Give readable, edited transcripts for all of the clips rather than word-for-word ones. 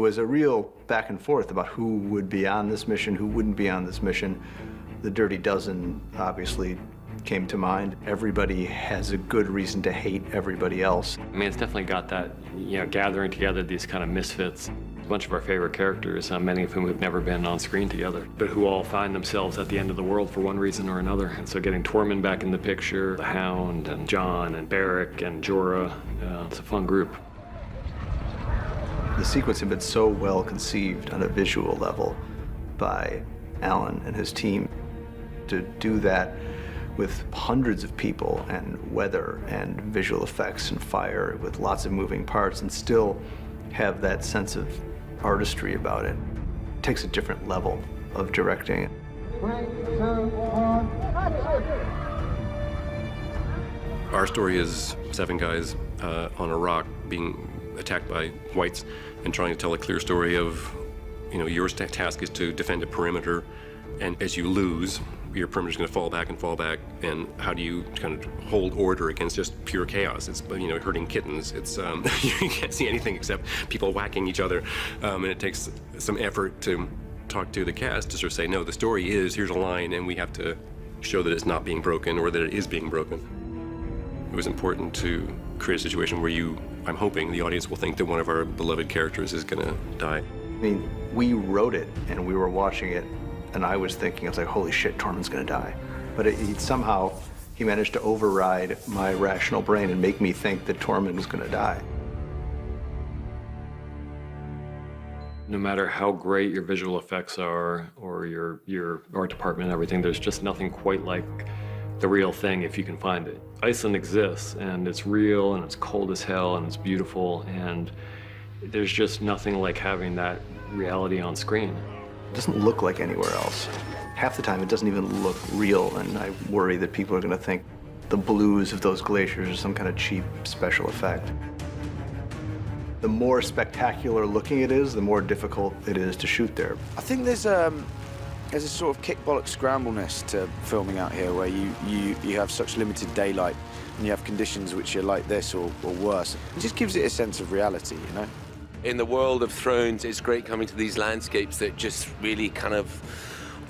was a real back and forth about who would be on this mission, who wouldn't be on this mission. The Dirty Dozen obviously came to mind. Everybody has a good reason to hate everybody else. I mean, it's definitely got that, you know, gathering together these kind of misfits. A bunch of our favorite characters, many of whom have never been on screen together, but who all find themselves at the end of the world for one reason or another. And so getting Tormund back in the picture, the Hound and Jon and Beric and Jorah, it's a fun group. The sequence had been so well conceived on a visual level by Alan and his team. To do that with hundreds of people and weather and visual effects and fire with lots of moving parts and still have that sense of artistry about it. It takes a different level of directing. 3, 2, 1, Our story is 7 guys on a rock being attacked by whites and trying to tell a clear story of, you know, your task is to defend a perimeter, and as you lose, your perimeter's going to fall back, and how do you kind of hold order against just pure chaos? It's, you know, herding kittens. It's, you can't see anything except people whacking each other, and it takes some effort to talk to the cast to sort of say, no, the story is, here's a line, and we have to show that it's not being broken or that it is being broken. It was important to create a situation where I'm hoping the audience will think that one of our beloved characters is going to die. I mean, we wrote it and we were watching it, and I was thinking, I was like, holy shit, Tormund's gonna die. But somehow, he managed to override my rational brain and make me think that Tormund was gonna die. No matter how great your visual effects are or your art department and everything, there's just nothing quite like the real thing if you can find it. Iceland exists, and it's real, and it's cold as hell, and it's beautiful, and there's just nothing like having that reality on screen. It doesn't look like anywhere else. Half the time, it doesn't even look real, and I worry that people are gonna think the blues of those glaciers are some kind of cheap special effect. The more spectacular looking it is, the more difficult it is to shoot there. I think there's a sort of kick-bollock scrambleness to filming out here, where you have such limited daylight, and you have conditions which are like this or worse. It just gives it a sense of reality, you know? In the world of Thrones, it's great coming to these landscapes that just really kind of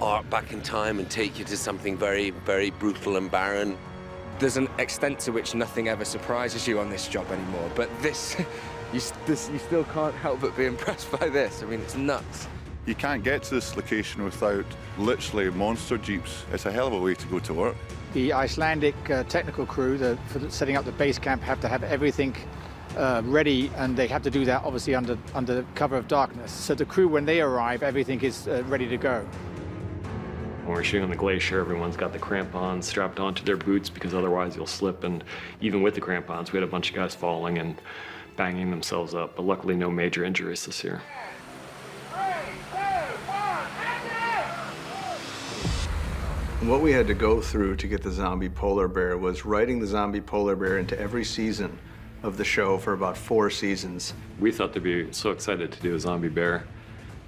arc back in time and take you to something very, very brutal and barren. There's an extent to which nothing ever surprises you on this job anymore, but this, you still can't help but be impressed by this. I mean, it's nuts. You can't get to this location without literally monster jeeps. It's a hell of a way to go to work. The Icelandic technical crew for setting up the base camp have to have everything ready, and they have to do that obviously under cover of darkness. So the crew, when they arrive, everything is ready to go. When we're shooting on the glacier, everyone's got the crampons strapped onto their boots because otherwise you'll slip, and even with the crampons, we had a bunch of guys falling and banging themselves up, but luckily no major injuries this year. What we had to go through to get the zombie polar bear was writing the zombie polar bear into every season of the show for about 4 seasons. We thought they'd be so excited to do a zombie bear,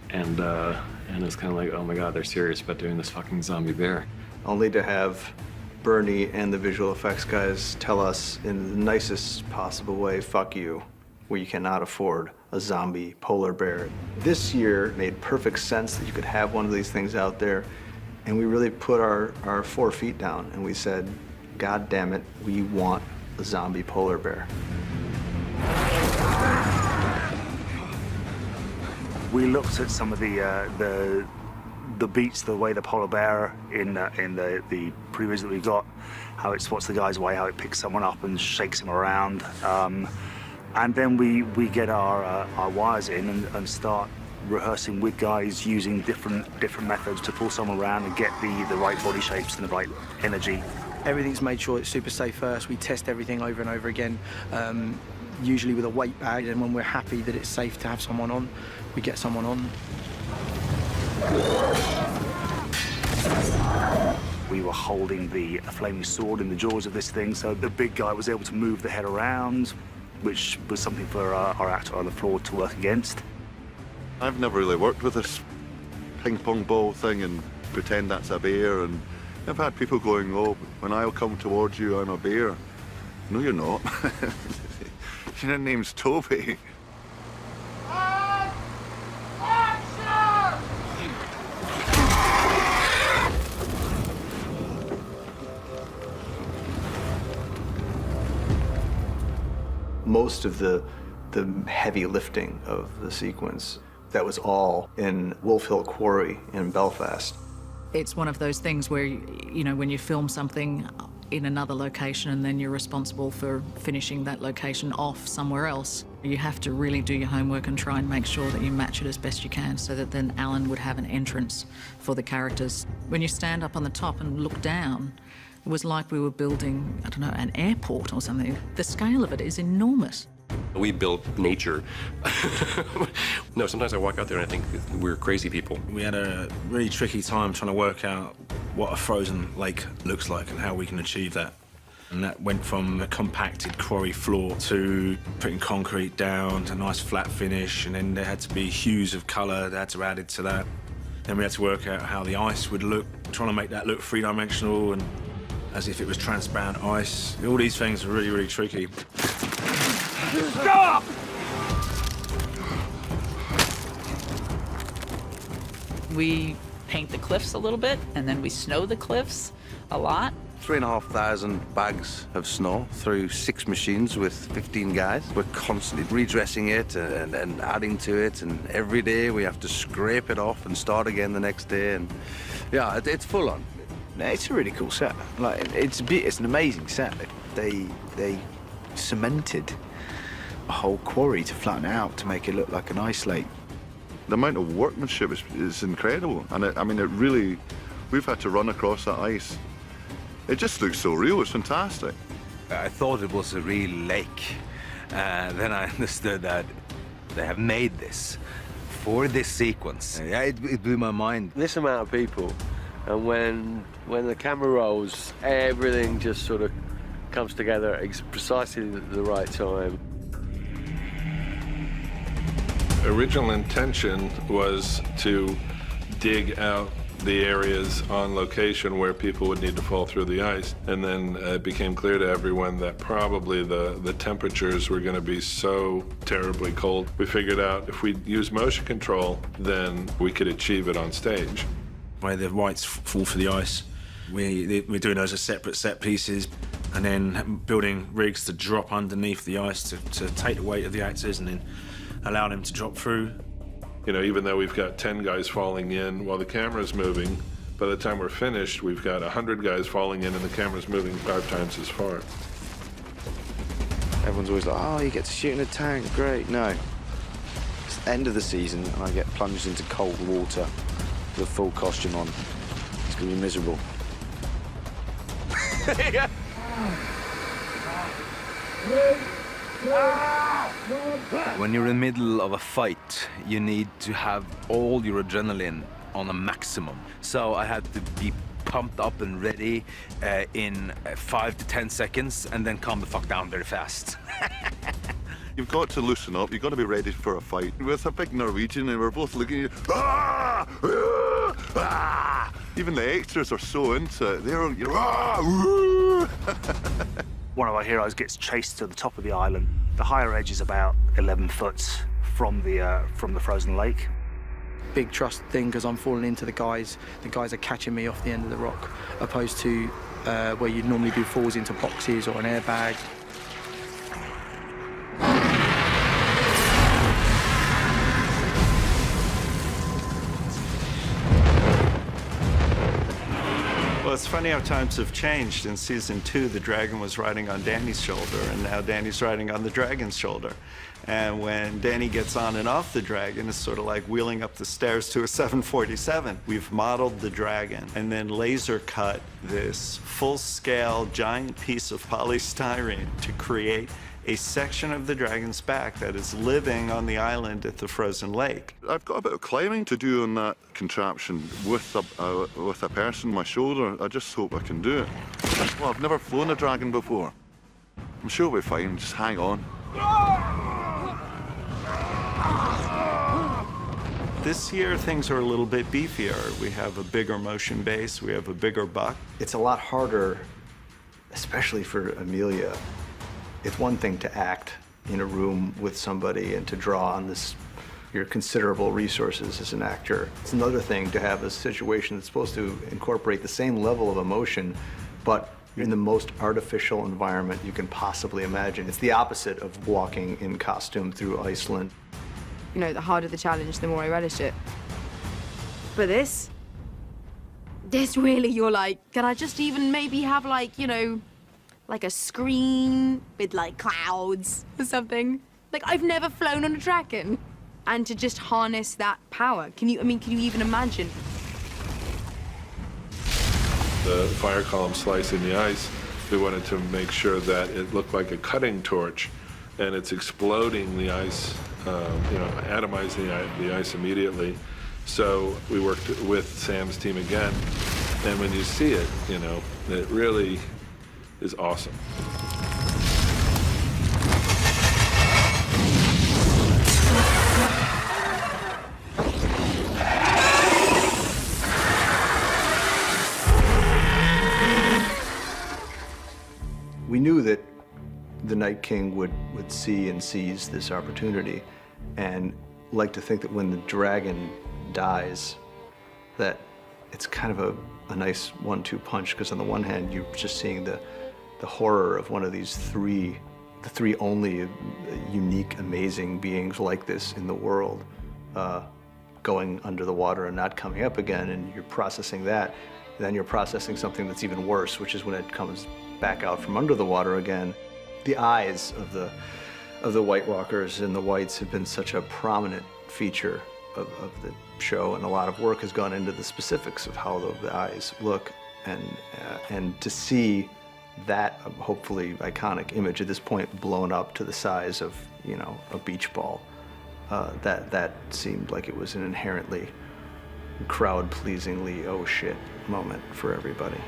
and it's kind of like, oh my God, they're serious about doing this fucking zombie bear. Only to have Bernie and the visual effects guys tell us in the nicest possible way, fuck you, we cannot afford a zombie polar bear. This year made perfect sense that you could have one of these things out there, and we really put our 4 feet down and we said, God damn it, we want a zombie polar bear. We looked at some of the beats, the way the polar bear in the previews that we got, how it spots the guy's way, how it picks someone up and shakes him around, and then we get our wires in and start rehearsing with guys using different methods to pull someone around and get the right body shapes and the right energy. Everything's made sure it's super safe first. We test everything over and over again, usually with a weight bag, and when we're happy that it's safe to have someone on, we get someone on. We were holding the flaming sword in the jaws of this thing, so the big guy was able to move the head around, which was something for our actor on the floor to work against. I've never really worked with this ping pong ball thing and pretend that's a bear, and I've had people going, oh, when I'll come towards you, I'm a bear. No, you're not. Your name's Toby. most of the heavy lifting of the sequence, that was all in Wolf Hill Quarry in Belfast. It's one of those things where, you know, when you film something in another location and then you're responsible for finishing that location off somewhere else, you have to really do your homework and try and make sure that you match it as best you can so that then Alan would have an entrance for the characters. When you stand up on the top and look down, it was like we were building, I don't know, an airport or something. The scale of it is enormous. We built nature. No, sometimes I walk out there and I think we're crazy people. We had a really tricky time trying to work out what a frozen lake looks like and how we can achieve that. And that went from a compacted quarry floor to putting concrete down to a nice flat finish, and then there had to be hues of colour that had to be added to that. Then we had to work out how the ice would look, trying to make that look three-dimensional and as if it was transparent ice. All these things are really, really tricky. Stop! We paint the cliffs a little bit, and then we snow the cliffs a lot. 3,500 bags of snow through 6 machines with 15 guys. We're constantly redressing it and adding to it, and every day we have to scrape it off and start again the next day. And yeah, it's full on. It's a really cool set. Like it's an amazing set. They cemented a whole quarry to flatten it out to make it look like an ice lake. The amount of workmanship is incredible, and I mean, it really, we've had to run across that ice. It just looks so real, it's fantastic. I thought it was a real lake. Then I understood that they have made this for this sequence. Yeah, it blew my mind. This amount of people, and when the camera rolls, everything just sort of comes together at precisely the right time. Original intention was to dig out the areas on location where people would need to fall through the ice. And then it became clear to everyone that probably the temperatures were going to be so terribly cold. We figured out if we use motion control, then we could achieve it on stage. Where the whites fall for the ice, we're doing those as separate set pieces, and then building rigs to drop underneath the ice to take the weight of the actors and then allow them to drop through. You know, even though we've got 10 guys falling in while the camera's moving, by the time we're finished, we've got 100 guys falling in and the camera's moving 5 times as far. Everyone's always like, oh, you get to shoot in a tank, great. No. It's the end of the season and I get plunged into cold water with a full costume on. It's going to be miserable. When you're in the middle of a fight, you need to have all your adrenaline on a maximum. So I had to be pumped up and ready in 5 to 10 seconds and then calm the fuck down very fast. You've got to loosen up, you've got to be ready for a fight. With a big Norwegian and we're both looking at you, ah! Ah! Ah! Even the extras are so into it. They're, ah! One of our heroes gets chased to the top of the island. The higher edge is about 11 foot from the frozen lake. Big trust thing because I'm falling into the guys. The guys are catching me off the end of the rock, opposed to where you'd normally do falls into boxes or an airbag. Well, it's funny how times have changed. In season 2, the dragon was riding on Danny's shoulder, and now Danny's riding on the dragon's shoulder. And when Danny gets on and off the dragon, it's sort of like wheeling up the stairs to a 747. We've modeled the dragon and then laser cut this full-scale giant piece of polystyrene to create a section of the dragon's back that is living on the island at the frozen lake. I've got a bit of climbing to do on that contraption with a person on my shoulder. I just hope I can do it. Well, I've never flown a dragon before. I'm sure we'll be fine, just hang on. This year, things are a little bit beefier. We have a bigger motion base, we have a bigger buck. It's a lot harder, especially for Amelia. It's one thing to act in a room with somebody and to draw on your considerable resources as an actor. It's another thing to have a situation that's supposed to incorporate the same level of emotion, but You're in the most artificial environment you can possibly imagine. It's the opposite of walking in costume through Iceland. You know, the harder the challenge, the more I relish it. But this really, you're like, can I just even maybe have like, you know, like a screen with like clouds or something? Like, I've never flown on a dragon. And to just harness that power. Can you even imagine? The fire column slicing the ice, we wanted to make sure that it looked like a cutting torch, and it's exploding the ice, atomizing the ice immediately. So we worked with Sam's team again, and when you see it, you know, it really is awesome. We knew that the Night King would see and seize this opportunity, and like to think that when the dragon dies, that it's kind of a nice 1-2 punch, because on the one hand, you're just seeing the horror of one of these the three only unique, amazing beings like this in the world, going under the water and not coming up again, and you're processing that. Then you're processing something that's even worse, which is when it comes back out from under the water again. The eyes of the White Walkers and the Whites have been such a prominent feature of the show, and a lot of work has gone into the specifics of how the eyes look, and to see that hopefully iconic image at this point blown up to the size of, you know, a beach ball, that seemed like it was an inherently crowd-pleasingly oh shit moment for everybody.